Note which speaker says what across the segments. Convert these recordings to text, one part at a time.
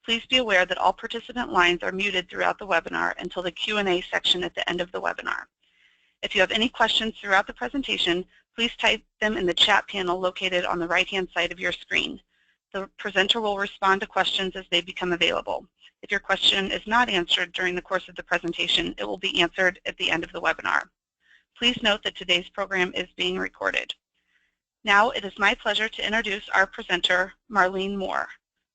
Speaker 1: Please be aware that all participant lines are muted throughout the webinar until the Q&A section at the end of the webinar. If you have any questions throughout the presentation, please type them in the chat panel located on the right-hand side of your screen. The presenter will respond to questions as they become available. If your question is not answered during the course of the presentation, it will be answered at the end of the webinar. Please note that today's program is being recorded. Now it is my pleasure to introduce our presenter, Marlene Moore.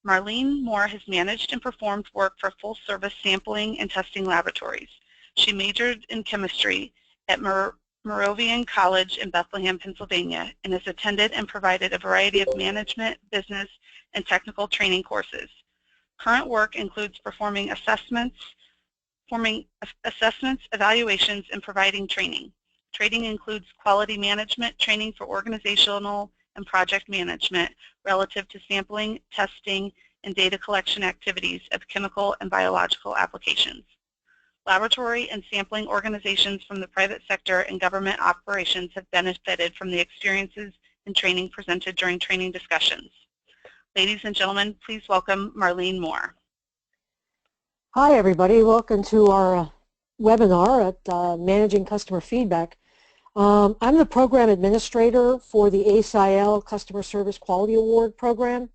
Speaker 1: Marlene Moore has managed and performed work for full-service sampling and testing laboratories. She majored in chemistry at Moravian College in Bethlehem, Pennsylvania, and has attended and provided a variety of management, business, and technical training courses. Current work includes performing assessments, evaluations, and providing training. Training includes quality management training for organizational and project management relative to sampling, testing, and data collection activities of chemical and biological applications. Laboratory and sampling organizations from the private sector and government operations have benefited from the experiences and training presented during training discussions. Ladies and gentlemen, please welcome Marlene Moore.
Speaker 2: Hi everybody, welcome to our webinar at Managing Customer Feedback. I'm the Program Administrator for the ACIL Customer Service Quality Award Program,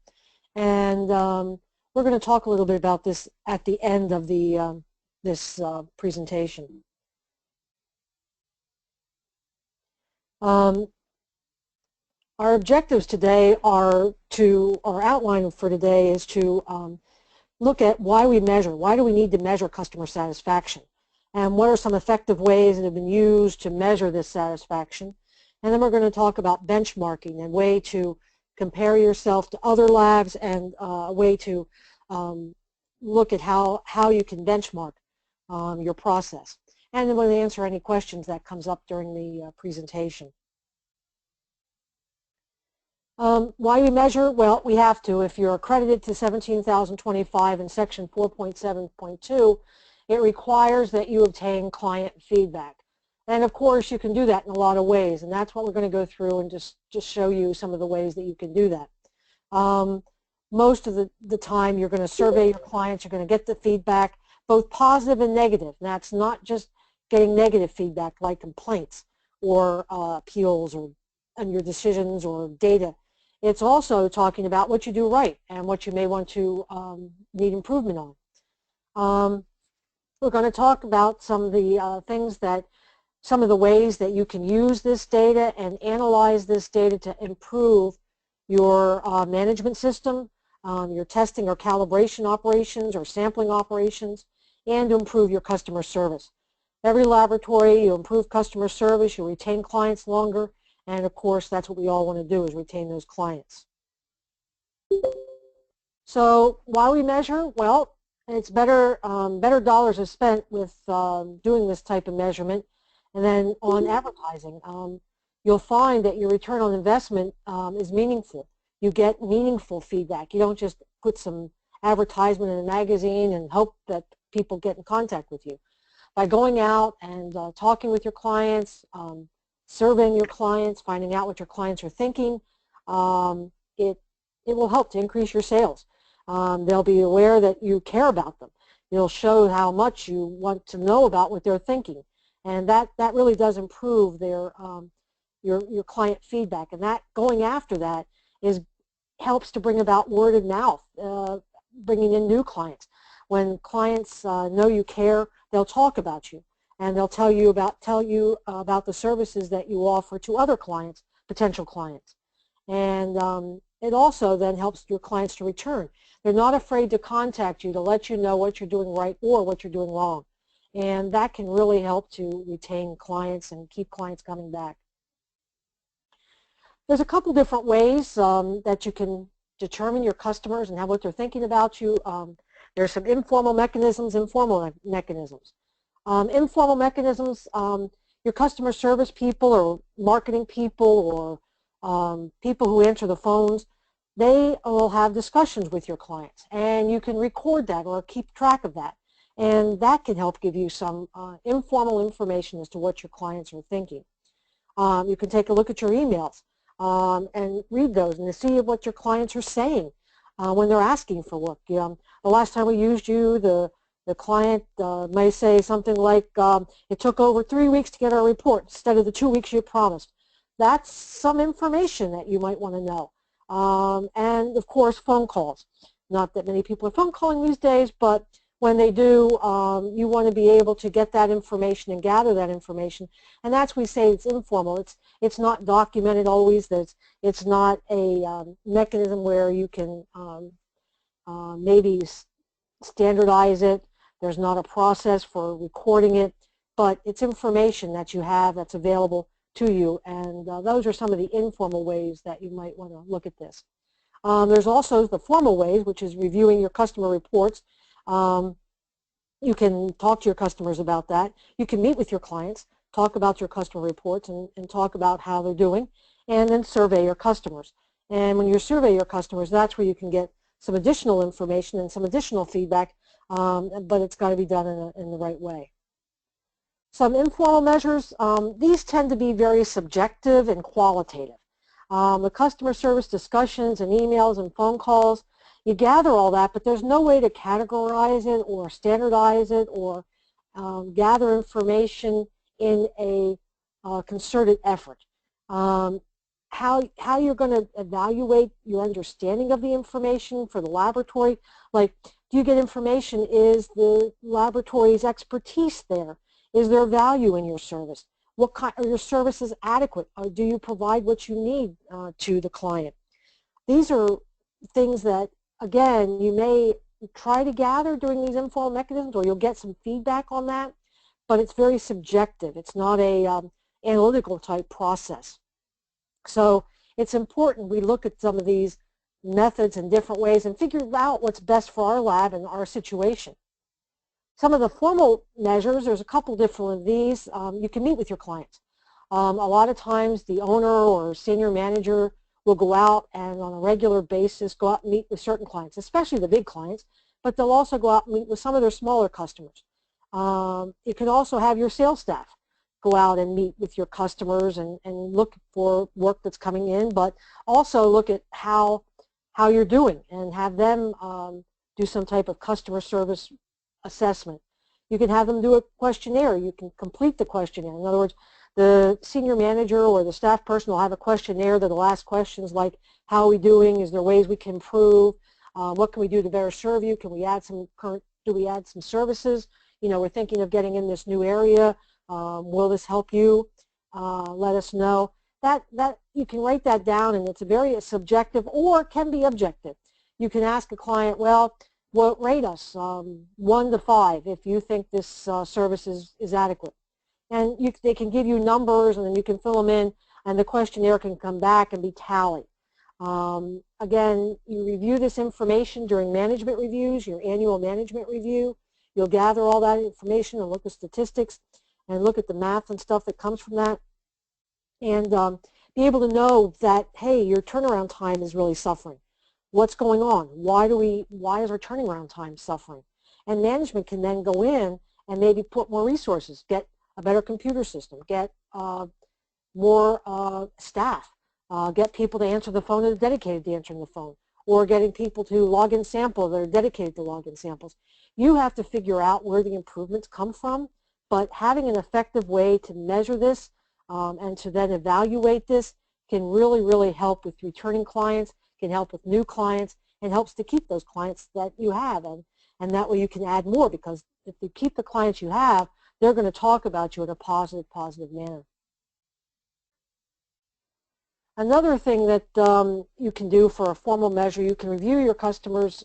Speaker 2: and we're going to talk a little bit about this at the end of the this presentation. Our objectives today are our outline for today is to look at why we measure. Why do we need to measure customer satisfaction? And what are some effective ways that have been used to measure this satisfaction? And then we're going to talk about benchmarking and a way to compare yourself to other labs and a way to look at how you can benchmark your process. And then we'll answer any questions that comes up during the presentation. Why we measure? Well, we have to. If you're accredited to 17,025 in section 4.7.2, it requires that you obtain client feedback. And of course, you can do that in a lot of ways, and that's what we're going to go through and just show you some of the ways that you can do that. Most of the time, you're going to survey your clients, you're going to get the feedback, both positive and negative. And that's not just getting negative feedback like complaints or appeals or on your decisions or data. It's also talking about what you do right and what you may want to need improvement on. We're going to talk about some of the some of the ways that you can use this data and analyze this data to improve your management system, your testing or calibration operations or sampling operations, and to improve your customer service. Every laboratory, you improve customer service, you retain clients longer, and of course that's what we all want to do, is retain those clients. So why we measure? Well, it's better dollars are spent with doing this type of measurement. And then on advertising, you'll find that your return on investment is meaningful. You get meaningful feedback. You don't just put some advertisement in a magazine and hope that people get in contact with you. By going out and talking with your clients, surveying your clients, finding out what your clients are thinking, it will help to increase your sales. They'll be aware that you care about them. It'll show how much you want to know about what they're thinking, and that really does improve their your client feedback. And that going after that helps to bring about word of mouth, bringing in new clients. When clients know you care, they'll talk about you, and they'll tell you about the services that you offer to other clients, potential clients, and it also then helps your clients to return. They're not afraid to contact you to let you know what you're doing right or what you're doing wrong. And that can really help to retain clients and keep clients coming back. There's a couple different ways that you can determine your customers and what they're thinking about you. There's some informal mechanisms, informal mechanisms. Informal mechanisms, your customer service people or marketing people or people who answer the phones, they will have discussions with your clients, and you can record that or keep track of that, and that can help give you some informal information as to what your clients are thinking. You can take a look at your emails and read those and to see what your clients are saying. when they're asking for work. The last time we used you, the client may say something like, it took over 3 weeks to get our report instead of the 2 weeks you promised. That's some information that you might want to know. And of course, phone calls. Not that many people are phone calling these days, but when they do, you want to be able to get that information and gather that information. And that's why we say it's informal. It's not documented always. It's not a mechanism where you can maybe standardize it. There's not a process for recording it, but it's information that you have that's available to you, and those are some of the informal ways that you might want to look at this. There's also the formal ways, which is reviewing your customer reports. You can talk to your customers about that. You can meet with your clients, talk about your customer reports, and talk about how they're doing, and then survey your customers. And when you survey your customers, that's where you can get some additional information and some additional feedback, but it's got to be done in the right way. Some informal measures, these tend to be very subjective and qualitative. The customer service discussions and emails and phone calls, you gather all that, but there's no way to categorize it or standardize it or gather information in a concerted effort. How you're going to evaluate your understanding of the information for the laboratory, like, do you get information? Is the laboratory's expertise there? Is there value in your service? What kind, are your services adequate? Or do you provide what you need to the client? These are things that, again, you may try to gather during these informal mechanisms, or you'll get some feedback on that, but it's very subjective. It's not a analytical type process. So it's important we look at some of these methods in different ways and figure out what's best for our lab and our situation. Some of the formal measures, there's a couple different of these. You can meet with your clients. A lot of times the owner or senior manager will go out and on a regular basis go out and meet with certain clients, especially the big clients, but they'll also go out and meet with some of their smaller customers. You can also have your sales staff go out and meet with your customers and look for work that's coming in, but also look at how you're doing and have them do some type of customer service assessment. You can have them do a questionnaire. You can complete the questionnaire. In other words, the senior manager or the staff person will have a questionnaire that'll ask questions like, how are we doing? Is there ways we can improve? What can we do to better serve you? Can we add some do we add some services? You know, we're thinking of getting in this new area. Will this help you? Let us know. That you can write that down, and it's a very subjective or can be objective. You can ask a client, well, rate us 1 to 5 if you think this service is adequate. And they can give you numbers, and then you can fill them in, and the questionnaire can come back and be tallied. Again, you review this information during management reviews, your annual management review. You'll gather all that information and look at statistics and look at the math and stuff that comes from that, and be able to know that, hey, your turnaround time is really suffering. What's going on? Why is our turnaround time suffering? And management can then go in and maybe put more resources, get a better computer system, get more staff, get people to answer the phone that are dedicated to answering the phone, or getting people to log in samples that are dedicated to log in samples. You have to figure out where the improvements come from, but having an effective way to measure this and to then evaluate this can really, really help with returning clients, can help with new clients, and helps to keep those clients that you have. And that way you can add more, because if you keep the clients you have, they're going to talk about you in a positive manner. Another thing that you can do for a formal measure, you can review your customers'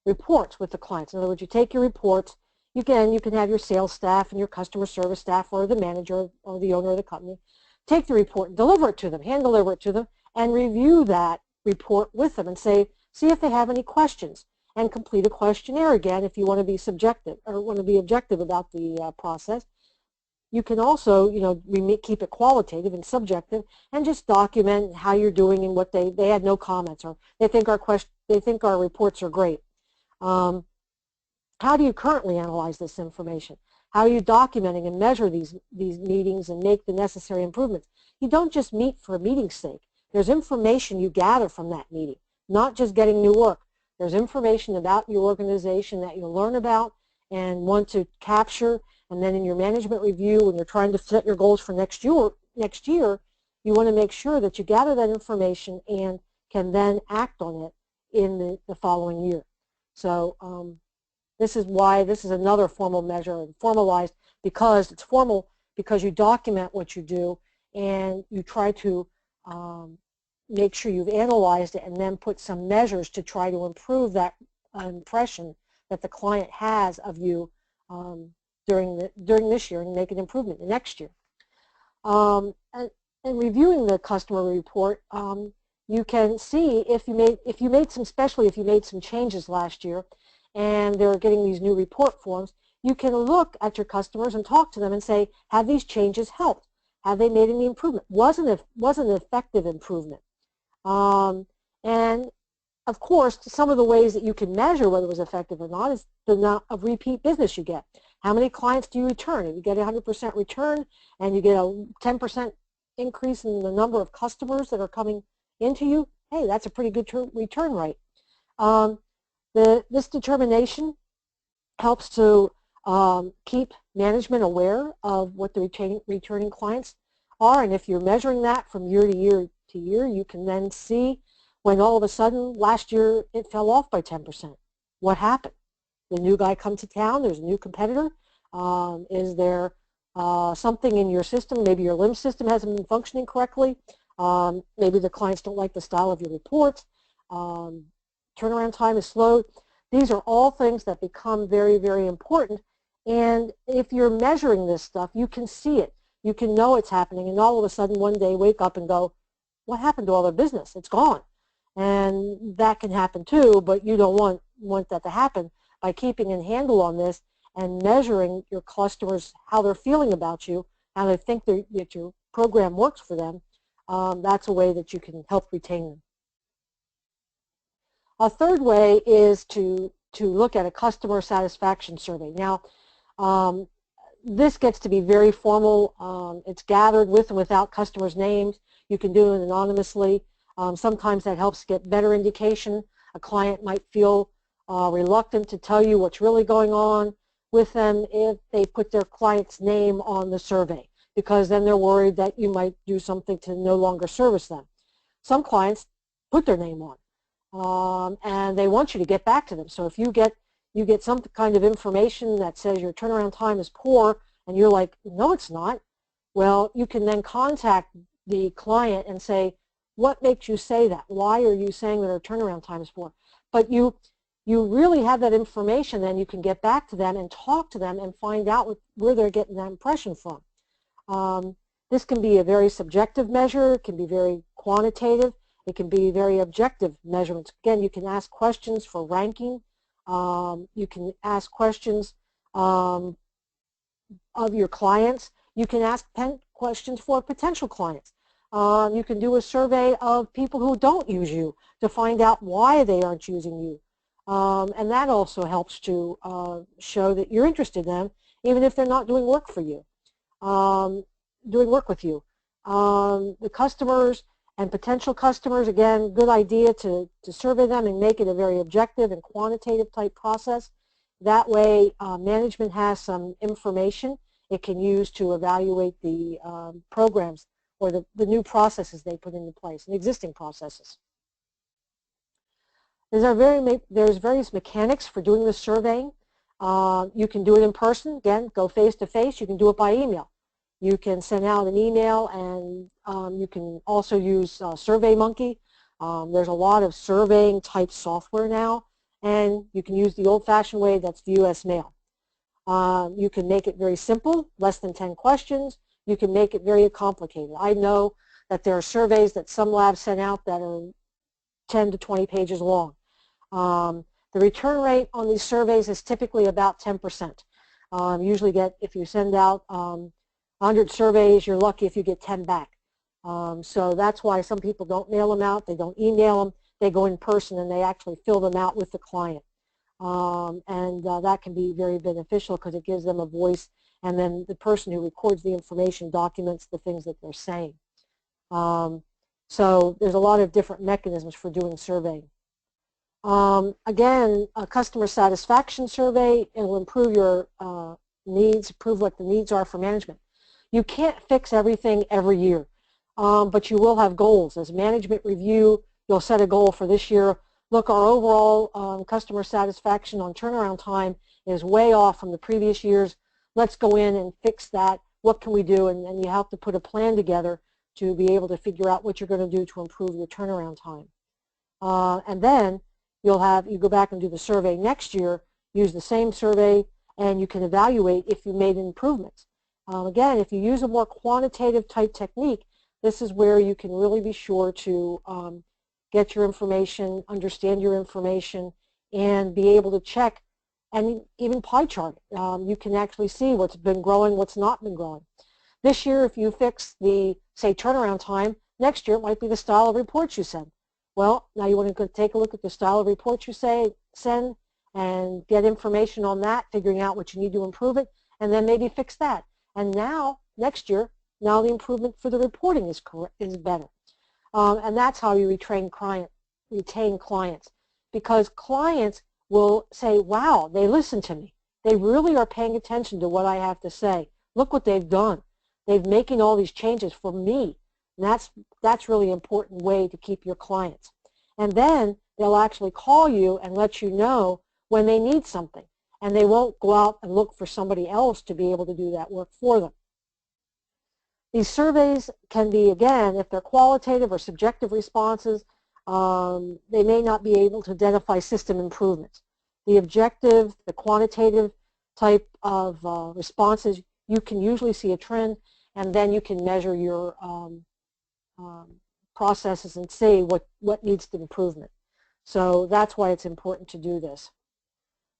Speaker 2: reports with the clients. In other words, you take your reports. You can have your sales staff and your customer service staff or the manager or the owner of the company take the report and deliver it to them, hand deliver it to them, and review that report with them and see if they have any questions, and complete a questionnaire again if you want to be subjective or want to be objective about the process. You can also, keep it qualitative and subjective and just document how you're doing and what they had no comments, or they think our reports are great. How do you currently analyze this information? How are you documenting and measure these meetings and make the necessary improvements? You don't just meet for a meeting's sake. There's information you gather from that meeting not just getting new work. There's information about your organization that you'll learn about and want to capture, and then in your management review, when you're trying to set your goals for next year, you want to make sure that you gather that information and can then act on it in the following year. So this is why this is another formal measure, and formalized because it's formal, because you document what you do and you try to make sure you've analyzed it and then put some measures to try to improve that impression that the client has of you during this year and make an improvement the next year. And reviewing the customer report, you can see if you made some changes last year and they're getting these new report forms, you can look at your customers and talk to them and say, have these changes helped? Have they made any improvement? Was an effective improvement? And of course, some of the ways that you can measure whether it was effective or not is the amount of repeat business you get. How many clients do you return? If you get 100% return and you get a 10% increase in the number of customers that are coming into you, hey, that's a pretty good return rate. This determination helps to keep management aware of what the returning clients are, and if you're measuring that from year to year to year, you can then see when all of a sudden last year it fell off by 10%. What happened? The new guy comes to town, there's a new competitor. Is there something in your system? Maybe your LIMS system hasn't been functioning correctly. Maybe the clients don't like the style of your reports. Turnaround time is slow. These are all things that become very, very important. And if you're measuring this stuff, you can see it. You can know it's happening. And all of a sudden one day wake up and go, what happened to all their business? It's gone. And that can happen too, but you don't want that to happen. By keeping a handle on this and measuring your customers, how they're feeling about you, how they think that your program works for them, that's a way that you can help retain them. A third way is to look at a customer satisfaction survey. Now, this gets to be very formal. It's gathered with and without customers' names. You can do it anonymously. Sometimes that helps get better indication. A client might feel reluctant to tell you what's really going on with them if they put their client's name on the survey, because then they're worried that you might do something to no longer service them. Some clients put their name on, and they want you to get back to them. So if you get some kind of information that says your turnaround time is poor, and you're like, no, it's not, well, you can then contact the client and say, what makes you say that? Why are you saying that our turnaround time is poor? But you really have that information, then you can get back to them and talk to them and find out where they're getting that impression from. This can be a very subjective measure. It can be very quantitative. It can be very objective measurements. Again, you can ask questions for ranking. You can ask questions of your clients. You can ask questions for potential clients. You can do a survey of people who don't use you to find out why they aren't using you. And that also helps to show that you're interested in them, even if they're not doing work for you, doing work with you. The customers and potential customers, again, good idea to survey them and make it a very objective and quantitative type process. That way, management has some information it can use to evaluate the programs or the new processes they put into place, and existing processes. There's various mechanics for doing this surveying. You can do it in person. Again, go face-to-face. You can do it by email. You can send out an email, and you can also use SurveyMonkey. There's a lot of surveying type software now, and you can use the old-fashioned way, that's the U.S. mail. You can make it very simple, less than 10 questions. You can make it very complicated. I know that there are surveys that some labs send out that are 10 to 20 pages long. The return rate on these surveys is typically about 10%. Usually if you send out 100 surveys, you're lucky if you get 10 back. So that's why some people don't mail them out, they don't email them, they go in person and they actually fill them out with the client. That can be very beneficial because it gives them a voice, and then the person who records the information documents the things that they're saying. So there's a lot of different mechanisms for doing surveying. Again, a customer satisfaction survey, it will improve your needs, improve what the needs are for management. You can't fix everything every year, but you will have goals. As management review, you'll set a goal for this year. Look, our overall customer satisfaction on turnaround time is way off from the previous years. Let's go in and fix that. What can we do? And you have to put a plan together to be able to figure out what you're going to do to improve your turnaround time. And then you go back and do the survey next year, use the same survey, and you can evaluate if you made improvements. Again, if you use a more quantitative type technique, this is where you can really be sure to get your information, understand your information, and be able to check and even pie chart. You can actually see what's been growing, what's not been growing. This year, if you fix the, say, turnaround time, next year it might be the style of reports you send. Well, now you want to take a look at the style of reports you send and get information on that, figuring out what you need to improve it, and then maybe fix that. And now, next year, now the improvement for the reporting is better. And that's how you retain clients. Because clients will say, wow, they listen to me. They really are paying attention to what I have to say. Look what they've done. They're making all these changes for me. And that's really an important way to keep your clients. And then they'll actually call you and let you know when they need something. And they won't go out and look for somebody else to be able to do that work for them. These surveys can be, again, if they're qualitative or subjective responses, they may not be able to identify system improvements. The objective, the quantitative type of responses, you can usually see a trend, and then you can measure your processes and see what needs the improvement. So that's why it's important to do this.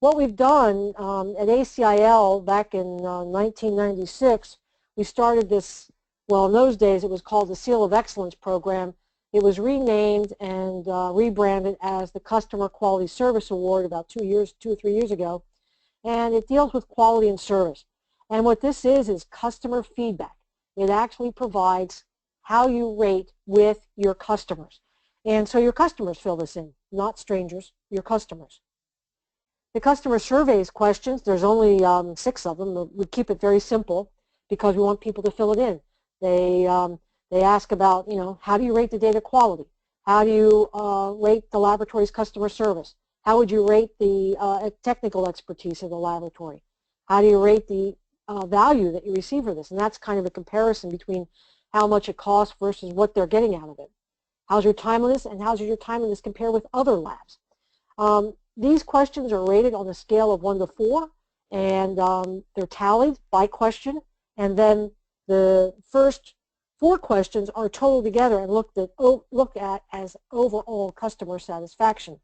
Speaker 2: What we've done at ACIL back in 1996, we started this, well, in those days it was called the Seal of Excellence Program. It was renamed and rebranded as the Customer Quality Service Award about 2 or 3 years ago, and it deals with quality and service. And what this is customer feedback. It actually provides how you rate with your customers. And so your customers fill this in, not strangers, your customers. The customer surveys questions, there's only 6 of them. We keep it very simple because we want people to fill it in. They ask about, how do you rate the data quality? How do you rate the laboratory's customer service? How would you rate the technical expertise of the laboratory? How do you rate the value that you receive for this? And that's kind of a comparison between how much it costs versus what they're getting out of it. How's your timeliness, and how's your timeliness compare with other labs? These questions are rated on a scale of 1 to 4, and they're tallied by question, and then the first 4 questions are totaled together and looked at as overall customer satisfaction.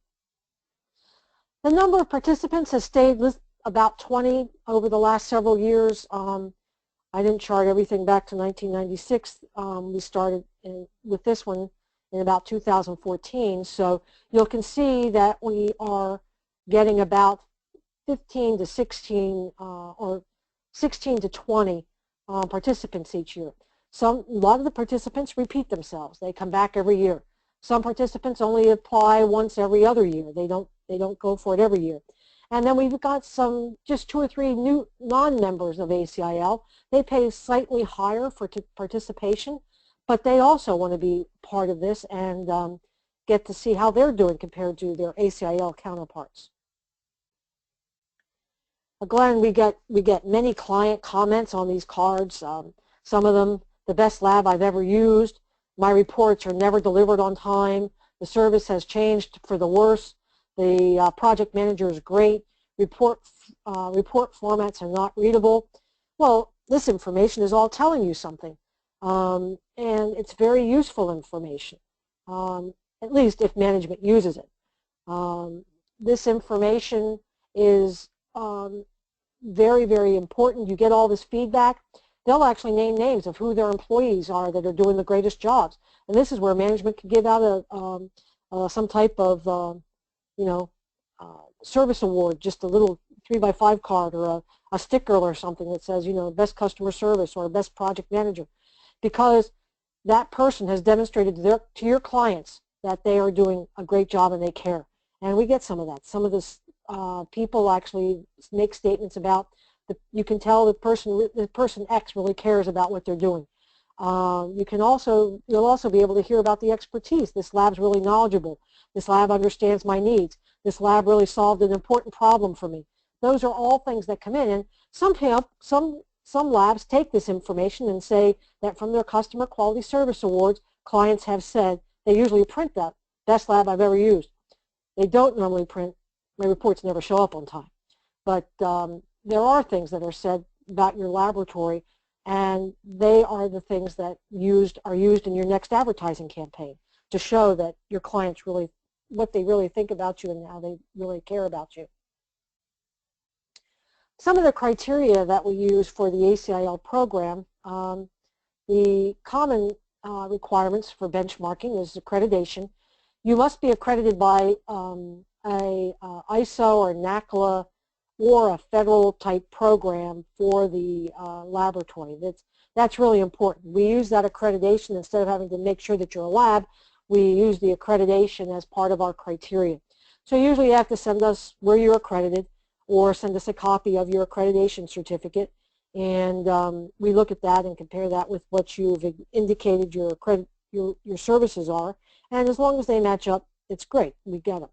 Speaker 2: The number of participants has stayed about 20 over the last several years. I didn't chart everything back to 1996. We started with this one in about 2014. So you can see that we are getting about 15 to 16 or 16 to 20 participants each year. A lot of the participants repeat themselves. They come back every year. Some participants only apply once every other year. They don't go for it every year. And then we've got just 2 or 3 new non-members of ACIL. They pay slightly higher for participation, but they also want to be part of this and get to see how they're doing compared to their ACIL counterparts. Glenn, we get many client comments on these cards. Some of them, the best lab I've ever used. My reports are never delivered on time. The service has changed for the worse. The project manager is great. Report formats are not readable. Well, this information is all telling you something, and it's very useful information, at least if management uses it. This information is very, very important. You get all this feedback. They'll actually name names of who their employees are that are doing the greatest jobs, and this is where management can give out some type of service award, just a little 3x5 card or a sticker or something that says, best customer service or best project manager, because that person has demonstrated to your clients that they are doing a great job and they care. And we get some of that. Some of this people actually make statements about you can tell the person X really cares about what they're doing. You'll also be able to hear about the expertise. This lab's really knowledgeable. This lab understands my needs. This lab really solved an important problem for me. Those are all things that come in, and some labs take this information and say that from their customer quality service awards, clients have said they usually print that best lab I've ever used. They don't normally print. My reports never show up on time, but there are things that are said about your laboratory, and they are the things that are used in your next advertising campaign to show that your clients really, what they really think about you and how they really care about you. Some of the criteria that we use for the ACIL program, the common requirements for benchmarking is accreditation. You must be accredited by a ISO or NACLA or a federal type program for the laboratory. That's really important. We use that accreditation instead of having to make sure that you're a lab. We use the accreditation as part of our criteria. So usually you have to send us where you're accredited or send us a copy of your accreditation certificate, and we look at that and compare that with what you've indicated your services are, and as long as they match up, it's great. We get them.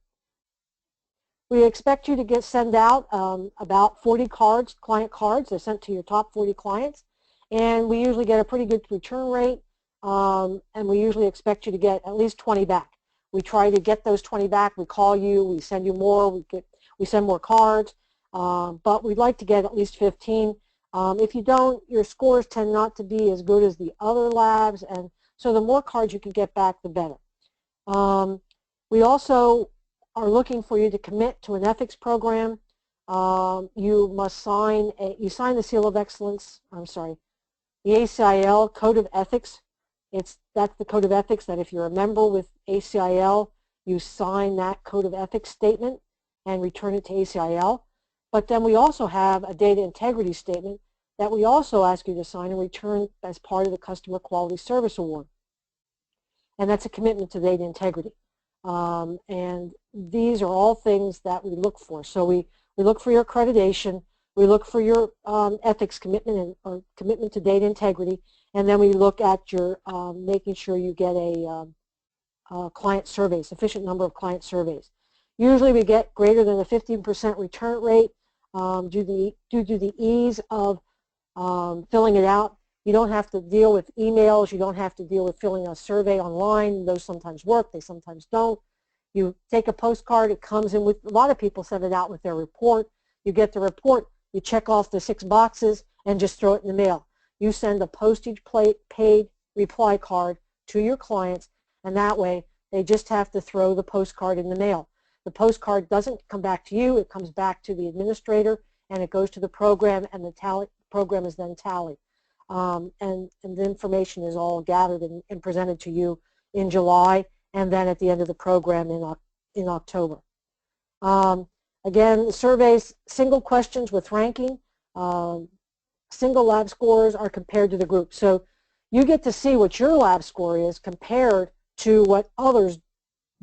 Speaker 2: We expect you to send out about 40 cards, client cards. They're sent to your top 40 clients, and we usually get a pretty good return rate, and we usually expect you to get at least 20 back. We try to get those 20 back. We call you. We send you more. We send more cards, but we'd like to get at least 15. If you don't, your scores tend not to be as good as the other labs, and so the more cards you can get back, the better. We also are looking for you to commit to an ethics program. You must sign the Seal of Excellence, the ACIL Code of Ethics. That's the Code of Ethics that if you're a member with ACIL, you sign that Code of Ethics statement and return it to ACIL. But then we also have a data integrity statement that we also ask you to sign and return as part of the Customer Quality Service Award. And that's a commitment to data integrity. And these are all things that we look for. So we look for your accreditation, we look for your ethics commitment or commitment to data integrity, and then we look at your making sure you get a client survey, sufficient number of client surveys. Usually we get greater than a 15% return rate due to the ease of filling it out. You don't have to deal with emails. You don't have to deal with filling a survey online. Those sometimes work. They sometimes don't. You take a postcard. It comes in with, a lot of people send it out with their report. You get the report. You check off the 6 boxes and just throw it in the mail. You send a postage paid reply card to your clients, and that way they just have to throw the postcard in the mail. The postcard doesn't come back to you. It comes back to the administrator, and it goes to the program, and the program is then tallied. And the information is all gathered and presented to you in July, and then at the end of the program in October. Again, the surveys, single questions with ranking, single lab scores are compared to the group. So you get to see what your lab score is compared to what others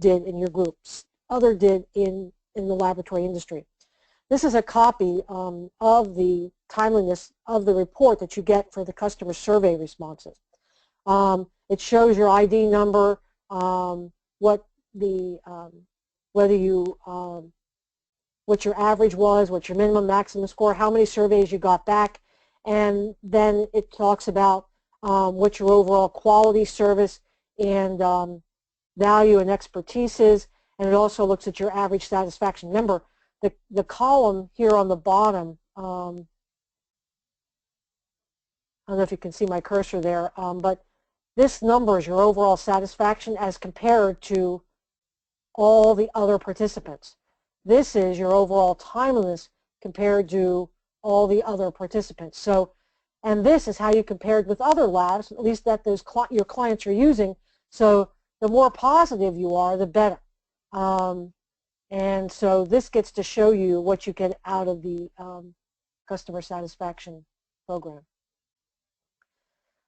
Speaker 2: did in your groups, others did in the laboratory industry. This is a copy of the timeliness of the report that you get for the customer survey responses. It shows your ID number, what your average was, what your minimum maximum score, how many surveys you got back, and then it talks about what your overall quality, service, and value and expertise is, and it also looks at your average satisfaction. Remember, the column here on the bottom, I don't know if you can see my cursor there, but this number is your overall satisfaction as compared to all the other participants. This is your overall timeliness compared to all the other participants. So, and this is how you compared with other labs, at least that your clients are using. So the more positive you are, the better. And so this gets to show you what you get out of the customer satisfaction program.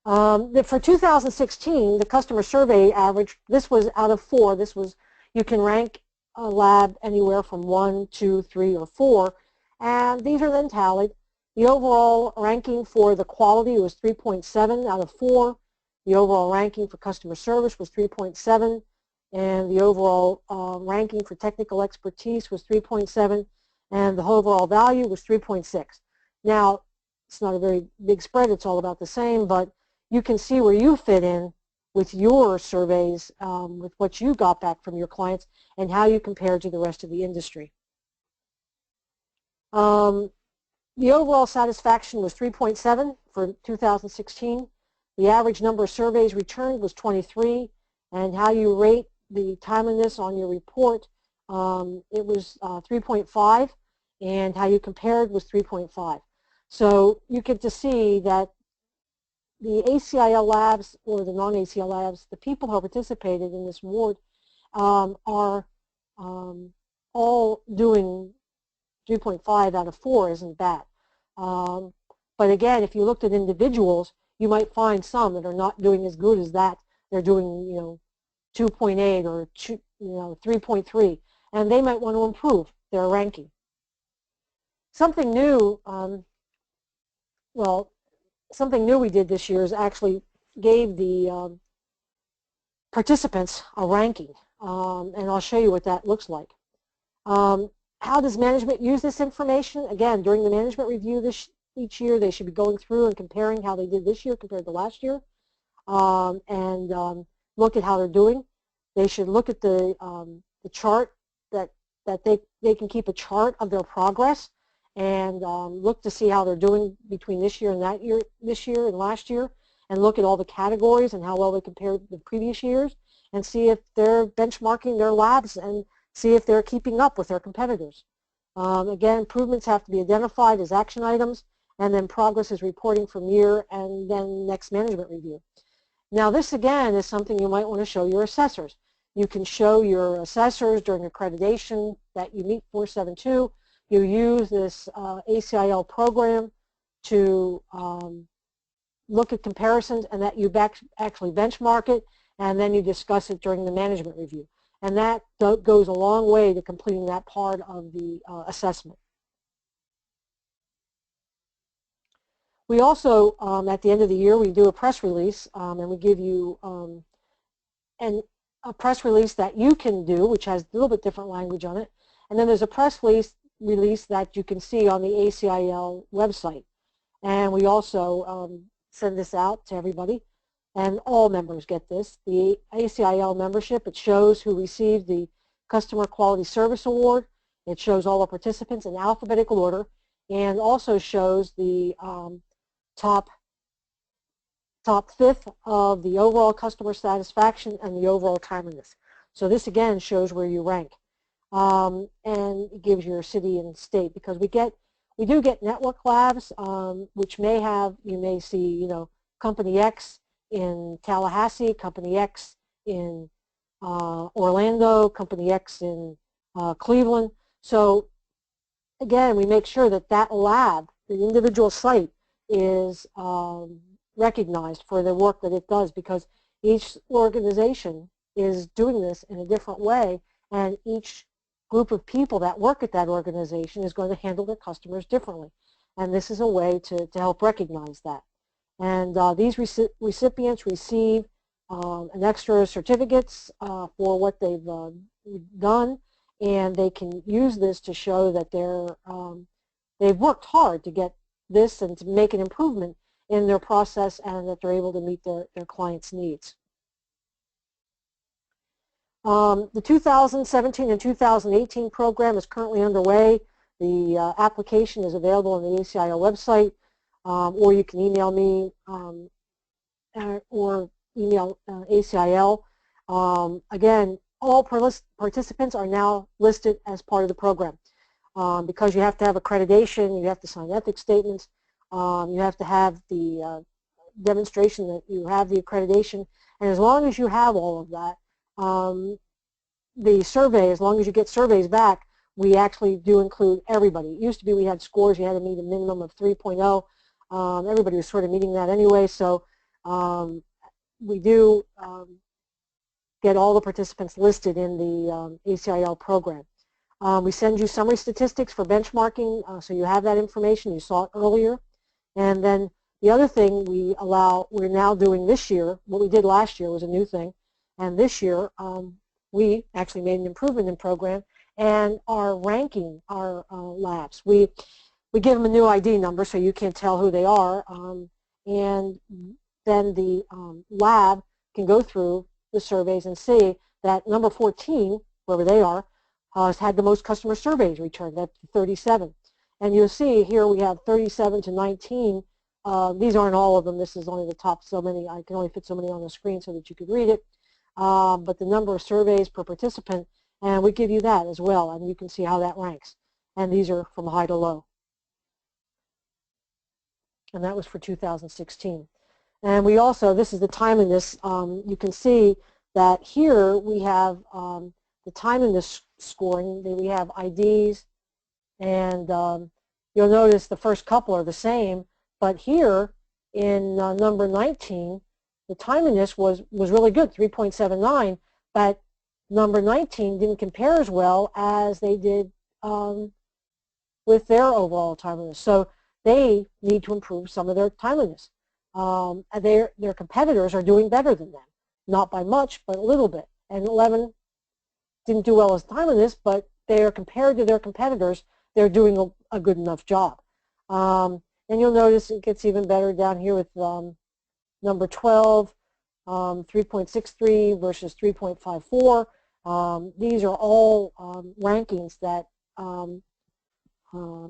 Speaker 2: For 2016, the customer survey average, this was out of 4. This was, you can rank lab anywhere from 1, 2, 3, or 4, and these are then tallied. The overall ranking for the quality was 3.7 out of 4. The overall ranking for customer service was 3.7, and the overall ranking for technical expertise was 3.7, and the overall value was 3.6. Now, it's not a very big spread, it's all about the same, but you can see where you fit in with your surveys, with what you got back from your clients, and how you compare to the rest of the industry. The overall satisfaction was 3.7 for 2016. The average number of surveys returned was 23, and how you rate the timeliness on your report, it was 3.5, and how you compared was 3.5. So you get to see that the ACIL labs or the non-ACIL labs, the people who participated in this award are all doing 3.5 out of 4 isn't bad. But again, if you looked at individuals, you might find some that are not doing as good as that. They're doing, 2.8 or 3.3, and they might want to improve their ranking. Something new, something new we did this year is actually gave the participants a ranking, and I'll show you what that looks like. How does management use this information? Again, during the management review each year, they should be going through and comparing how they did this year compared to last year, and look at how they're doing. They should look at the chart that they can keep a chart of their progress, and look to see how they're doing between this year and this year and last year, and look at all the categories and how well they compare to the previous years, and see if they're benchmarking their labs and see if they're keeping up with their competitors. Again, improvements have to be identified as action items, and then progress is reporting from year and then next management review. Now this again is something you might want to show your assessors. You can show your assessors during accreditation that you meet 472. You use this ACIL program to look at comparisons, and that you actually benchmark it, and then you discuss it during the management review. And that goes a long way to completing that part of the assessment. We also, at the end of the year, we do a press release, and we give you a press release that you can do, which has a little bit different language on it. And then there's a press release that you can see on the ACIL website. And we also send this out to everybody, and all members get this. The ACIL membership, it shows who received the Customer Quality Service Award. It shows all the participants in alphabetical order, and also shows the top fifth of the overall customer satisfaction and the overall timeliness. So this again shows where you rank, and it gives your city and state, because we do get network labs, which may have, you may see, Company X in Tallahassee, Company X in Orlando, Company X in Cleveland. So again, we make sure that that lab, the individual site, is recognized for the work that it does, because each organization is doing this in a different way, and each group of people that work at that organization is going to handle their customers differently. And this is a way to help recognize that. And these recipients receive an extra certificates for what they've done, and they can use this to show that they've worked hard to get this and to make an improvement in their process, and that they're able to meet their clients' needs. The 2017 and 2018 program is currently underway. The application is available on the ACIL website, or you can email me or email ACIL. Again, all participants are now listed as part of the program. Because you have to have accreditation, you have to sign ethics statements, you have to have the demonstration that you have the accreditation, and as long as you have all of that, the survey, as long as you get surveys back, we actually do include everybody. It used to be we had scores, you had to meet a minimum of 3.0. Everybody was sort of meeting that anyway, so we do get all the participants listed in the ACIL program. We send you summary statistics for benchmarking, so you have that information. You saw it earlier. And then the other thing we're now doing this year, what we did last year was a new thing, and this year we actually made an improvement in program and are ranking our labs. We give them a new ID number so you can't tell who they are, and then the lab can go through the surveys and see that number 14, wherever they are, has had the most customer surveys returned, that's 37. And you'll see here we have 37 to 19. These aren't all of them. This is only the top so many. I can only fit so many on the screen so that you could read it. But the number of surveys per participant, and we give you that as well, and you can see how that ranks. And these are from high to low. And that was for 2016. And we also, this is the timeliness. You can see that here we have the timeliness scoring. We have IDs, and you'll notice the first couple are the same. But here in number 19, the timeliness was really good, 3.79. But number 19 didn't compare as well as they did with their overall timeliness. So they need to improve some of their timeliness. Their competitors are doing better than them, not by much, but a little bit. And 11 didn't do well as timeliness, but they are compared to their competitors, they're doing a good enough job. And you'll notice it gets even better down here with number 12, 3.63 versus 3.54. These are all rankings that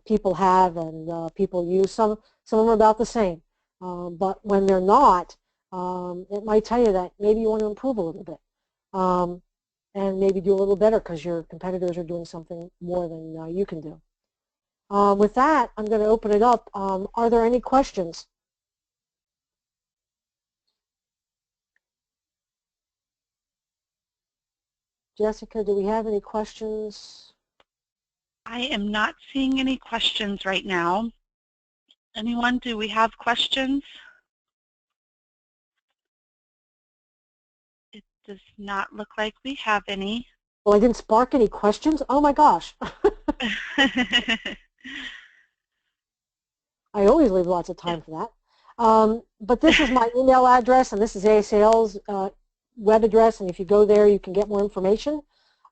Speaker 2: people have and people use. Some of them are about the same. But when they're not, it might tell you that maybe you want to improve a little bit and maybe do a little better because your competitors are doing something more than you can do. With that, I'm going to open it up. Are there any questions? Jessica, do we have any questions?
Speaker 1: I am not seeing any questions right now. Anyone, do we have questions? It does not look like we have any.
Speaker 2: Well, I didn't spark any questions? Oh my gosh. I always leave lots of time for that. But this is my email address, and this is ACL's web address, and if you go there, you can get more information.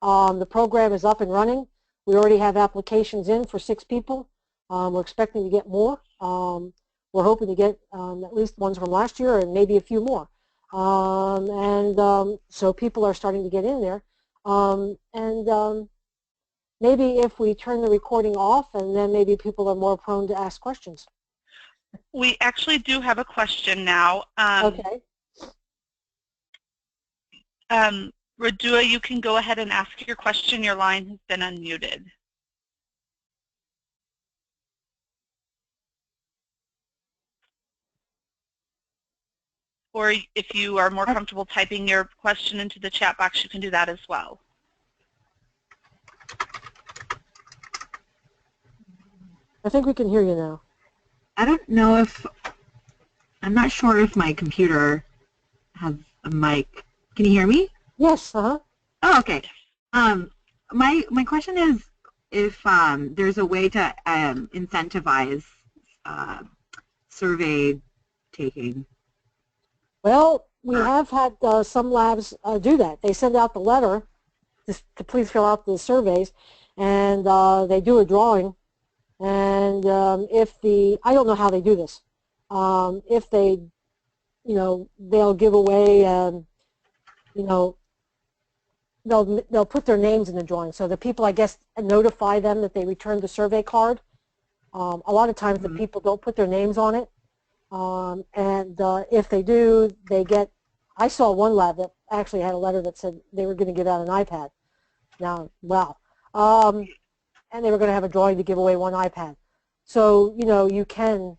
Speaker 2: The program is up and running. We already have applications in for 6 people. We're expecting to get more. We're hoping to get at least ones from last year and maybe a few more. So people are starting to get in there. Maybe if we turn the recording off, and then maybe people are more prone to ask questions.
Speaker 1: We actually do have a question now.
Speaker 2: Okay.
Speaker 1: Radua, you can go ahead and ask your question. Your line has been unmuted. Or if you are more comfortable typing your question into the chat box, you can do that as well.
Speaker 2: I think we can hear you now.
Speaker 3: I don't know if, I'm not sure if my computer has a mic. Can you hear me?
Speaker 2: Yes, uh-huh.
Speaker 3: Oh, okay. My question is if there's a way to incentivize survey taking.
Speaker 2: Well, we have had some labs do that. They send out the letter to please fill out the surveys, and they do a drawing. And if I don't know how they do this. If they, they'll give away, they'll put their names in the drawing. So the people, I guess, notify them that they returned the survey card. A lot of times the people don't put their names on it. If they do, they get, I saw one lab that actually had a letter that said they were going to give out an iPad. Now, wow. And they were going to have a drawing to give away one iPad. So, you can,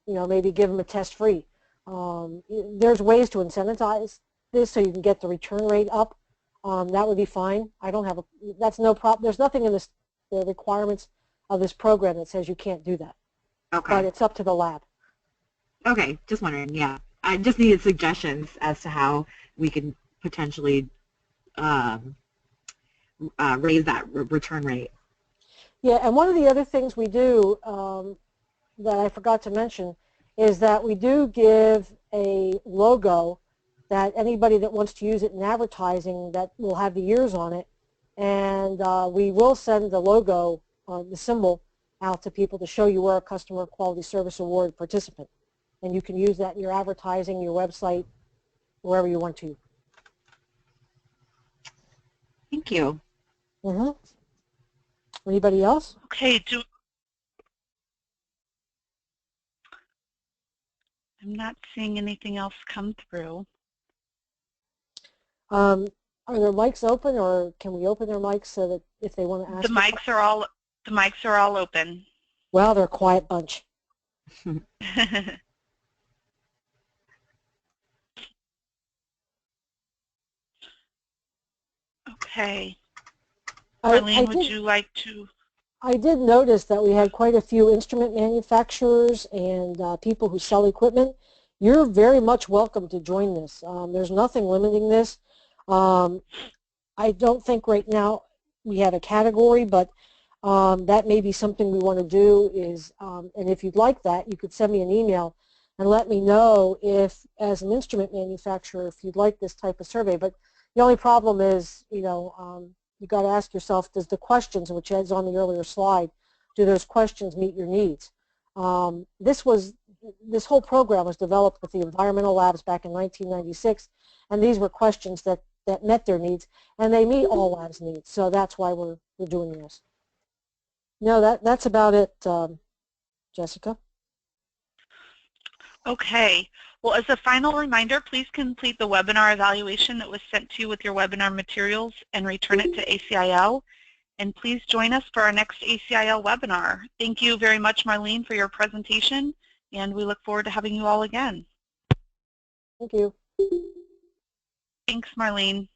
Speaker 2: maybe give them a test free. There's ways to incentivize this so you can get the return rate up. That would be fine. I don't have that's no problem. There's nothing in the requirements of this program that says you can't do that.
Speaker 3: Okay.
Speaker 2: But it's up to the lab.
Speaker 3: Okay, just wondering, yeah. I just needed suggestions as to how we can potentially raise that return rate.
Speaker 2: Yeah, and one of the other things we do that I forgot to mention is that we do give a logo that anybody that wants to use it in advertising that will have the years on it, and we will send the logo, the symbol, out to people to show you we're a Customer Quality Service Award participant. And you can use that in your advertising, your website, wherever you want to.
Speaker 3: Thank you.
Speaker 2: Mm-hmm. Anybody else?
Speaker 1: Okay, I'm not seeing anything else come through.
Speaker 2: Are their mics open, or can we open their mics so that if they want to ask?
Speaker 1: The mics are all open.
Speaker 2: Well, they're a quiet bunch.
Speaker 1: Okay. Marlene, would you like to?
Speaker 2: I did notice that we had quite a few instrument manufacturers and people who sell equipment. You're very much welcome to join this. There's nothing limiting this. I don't think right now we have a category, but that may be something we want to do is, and if you'd like that, you could send me an email and let me know if, as an instrument manufacturer, if you'd like this type of survey. But the only problem is, you got to ask yourself, does the questions, which is on the earlier slide, do those questions meet your needs? This whole program was developed with the environmental labs back in 1996, and these were questions that met their needs, and they meet all labs' needs. So that's why we're doing this. No, that's about it, Jessica.
Speaker 1: Okay. Well, as a final reminder, please complete the webinar evaluation that was sent to you with your webinar materials and return it to ACIL. And please join us for our next ACIL webinar. Thank you very much, Marlene, for your presentation, and we look forward to having you all again.
Speaker 2: Thank you.
Speaker 1: Thanks, Marlene.